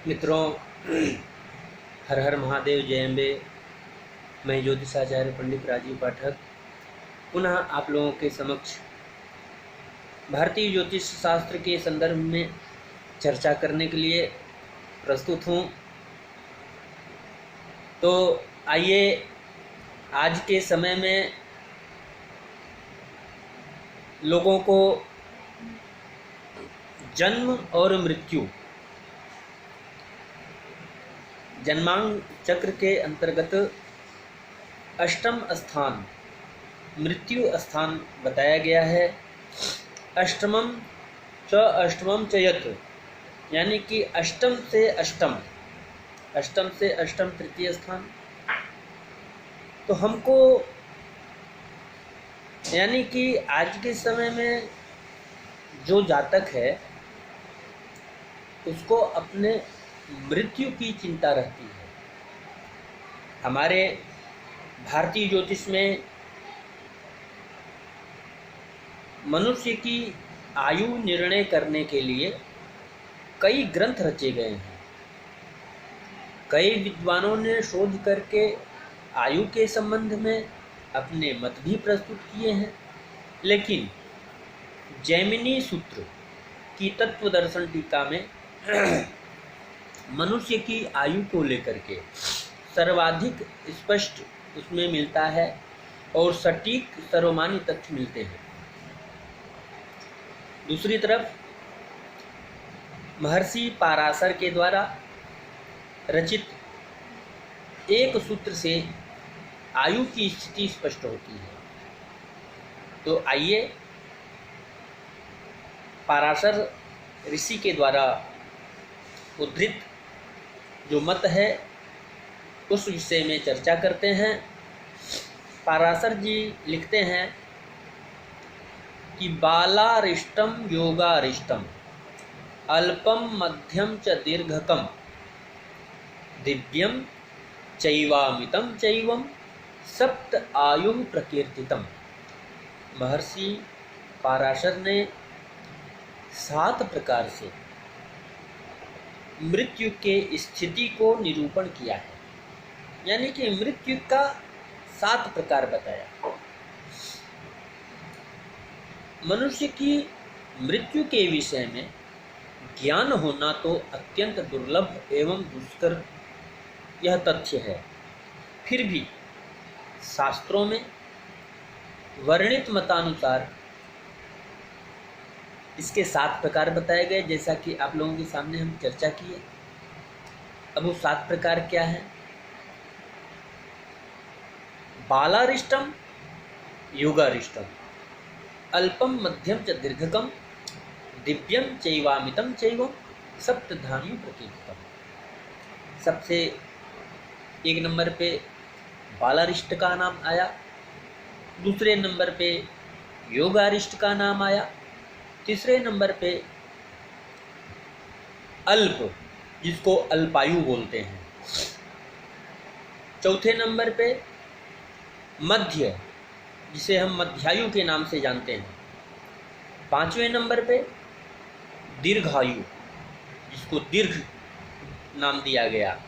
मित्रों, हर हर महादेव, जय अम्बे। मैं ज्योतिषाचार्य पंडित राजीव पाठक पुनः आप लोगों के समक्ष भारतीय ज्योतिष शास्त्र के संदर्भ में चर्चा करने के लिए प्रस्तुत हूँ। तो आइए, आज के समय में लोगों को जन्म और मृत्यु, जन्मांग चक्र के अंतर्गत अष्टम स्थान मृत्यु स्थान बताया गया है। अष्टमम च यत्, यानी कि अष्टम से अष्टम तृतीय स्थान। तो हमको यानी कि आज के समय में जो जातक है उसको अपने मृत्यु की चिंता रहती है। हमारे भारतीय ज्योतिष में मनुष्य की आयु निर्णय करने के लिए कई ग्रंथ रचे गए हैं। कई विद्वानों ने शोध करके आयु के संबंध में अपने मत भी प्रस्तुत किए हैं, लेकिन जैमिनी सूत्र की तत्व दर्शन टीका में मनुष्य की आयु को लेकर के सर्वाधिक स्पष्ट उसमें मिलता है और सटीक सर्वमान्य तथ्य मिलते हैं। दूसरी तरफ महर्षि पाराशर के द्वारा रचित एक सूत्र से आयु की स्थिति स्पष्ट होती है। तो आइए, पाराशर ऋषि के द्वारा उद्धृत जो मत है उस विषय में चर्चा करते हैं। पाराशर जी लिखते हैं कि बालारिष्टम योगारिष्टम अल्पम मध्यम च दीर्घकम दिव्यम चैवामितम चैवम सप्त आयु प्रकीर्तितम। महर्षि पाराशर ने 7 प्रकार से मृत्यु के स्थिति को निरूपण किया है, यानी कि मृत्यु का 7 प्रकार बताया। मनुष्य की मृत्यु के विषय में ज्ञान होना तो अत्यंत दुर्लभ एवं दुष्कर यह तथ्य है। फिर भी शास्त्रों में वर्णित मतानुसार इसके 7 प्रकार बताए गए, जैसा कि आप लोगों के सामने हम चर्चा किए। अब वो 7 प्रकार क्या है? बालारिष्टम योगारिष्टम अल्पम मध्यम च दीर्घकम दिव्यम चैवामितम चैवम सप्तधान्यु प्रकीर्तितम। सबसे 1 नंबर पे बालारिष्ट का नाम आया, दूसरे नंबर पे योगारिष्ट का नाम आया, तीसरे नंबर पे अल्प, जिसको अल्पायु बोलते हैं, चौथे नंबर पे मध्य, जिसे हम मध्यायु के नाम से जानते हैं, 5वें नंबर पे दीर्घायु, जिसको दीर्घ नाम दिया गया,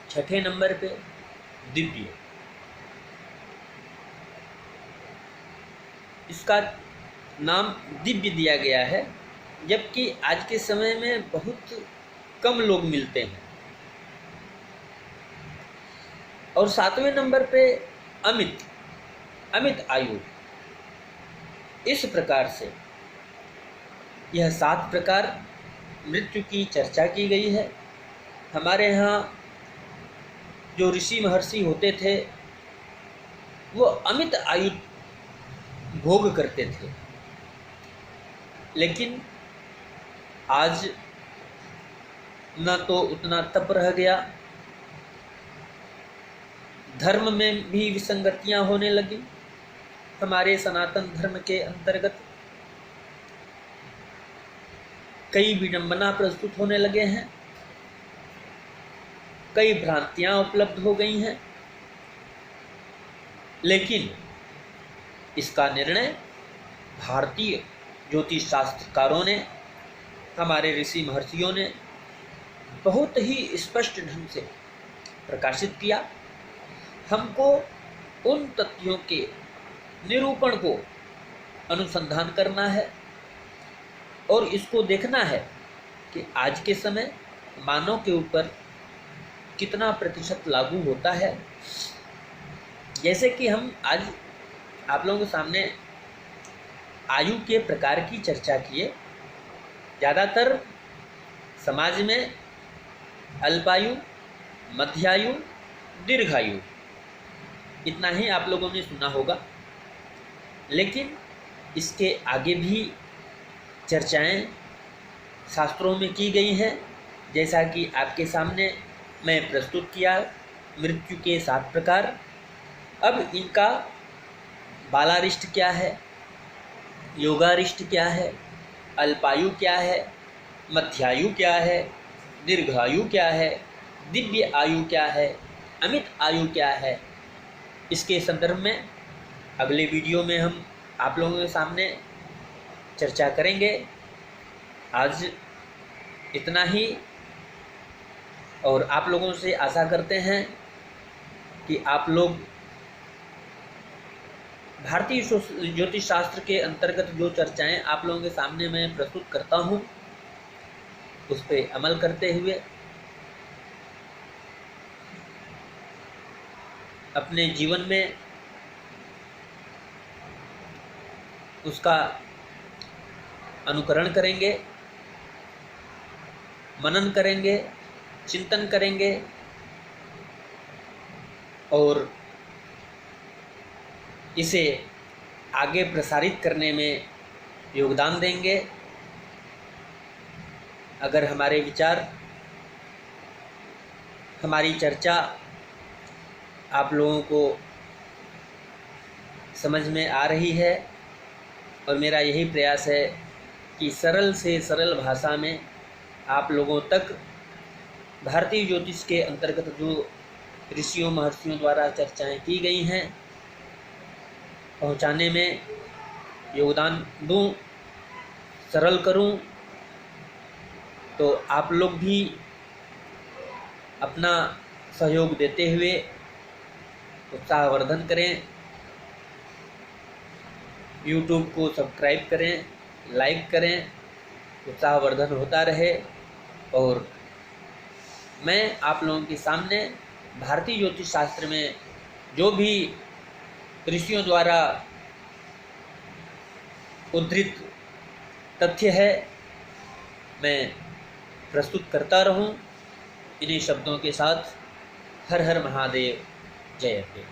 6ठे नंबर पे दिव्य। इसका नाम दिव्य दिया गया है, जबकि आज के समय में बहुत कम लोग मिलते हैं। और 7वें नंबर पे अमित आयु। इस प्रकार से यह 7 प्रकार मृत्यु की चर्चा की गई है। हमारे यहाँ जो ऋषि महर्षि होते थे वो अमित आयु भोग करते थे, लेकिन आज न तो उतना तप रह गया, धर्म में भी विसंगतियां होने लगी। हमारे सनातन धर्म के अंतर्गत कई विडंबना प्रस्तुत होने लगे हैं, कई भ्रांतियां उपलब्ध हो गई हैं, लेकिन इसका निर्णय भारतीय ज्योतिष शास्त्रकारों ने, हमारे ऋषि महर्षियों ने बहुत ही स्पष्ट ढंग से प्रकाशित किया। हमको उन तथ्यों के निरूपण को अनुसंधान करना है और इसको देखना है कि आज के समय मानव के ऊपर कितना प्रतिशत लागू होता है। जैसे कि हम आज आप लोगों के सामने आयु के प्रकार की चर्चा किए। ज़्यादातर समाज में अल्पायु, मध्यायु, दीर्घायु इतना ही आप लोगों ने सुना होगा, लेकिन इसके आगे भी चर्चाएं शास्त्रों में की गई हैं। जैसा कि आपके सामने मैं प्रस्तुत किया मृत्यु के 7 प्रकार। अब इनका बालारिष्ट क्या है, योगारिष्ट क्या है, अल्पायु क्या है, मध्यायु क्या है, दीर्घायु क्या है, दिव्य आयु क्या है, अमित आयु क्या है, इसके संदर्भ में अगले वीडियो में हम आप लोगों के सामने चर्चा करेंगे। आज इतना ही, और आप लोगों से आशा करते हैं कि आप लोग भारतीय ज्योतिष शास्त्र के अंतर्गत जो चर्चाएं आप लोगों के सामने मैं प्रस्तुत करता हूं, उस पर अमल करते हुए अपने जीवन में उसका अनुकरण करेंगे, मनन करेंगे, चिंतन करेंगे और इसे आगे प्रसारित करने में योगदान देंगे। अगर हमारे विचार, हमारी चर्चा आप लोगों को समझ में आ रही है, और मेरा यही प्रयास है कि सरल से सरल भाषा में आप लोगों तक भारतीय ज्योतिष के अंतर्गत जो ऋषियों महर्षियों द्वारा चर्चाएं की गई हैं पहुंचाने में योगदान दूं, सरल करूं। तो आप लोग भी अपना सहयोग देते हुए उत्साहवर्धन करें, YouTube को सब्सक्राइब करें, लाइक करें, उत्साहवर्धन होता रहे। और मैं आप लोगों के सामने भारतीय ज्योतिष शास्त्र में जो भी ऋषियों द्वारा उद्धृत तथ्य है, मैं प्रस्तुत करता रहूं। इन्हीं शब्दों के साथ हर हर महादेव, जय अम्बे।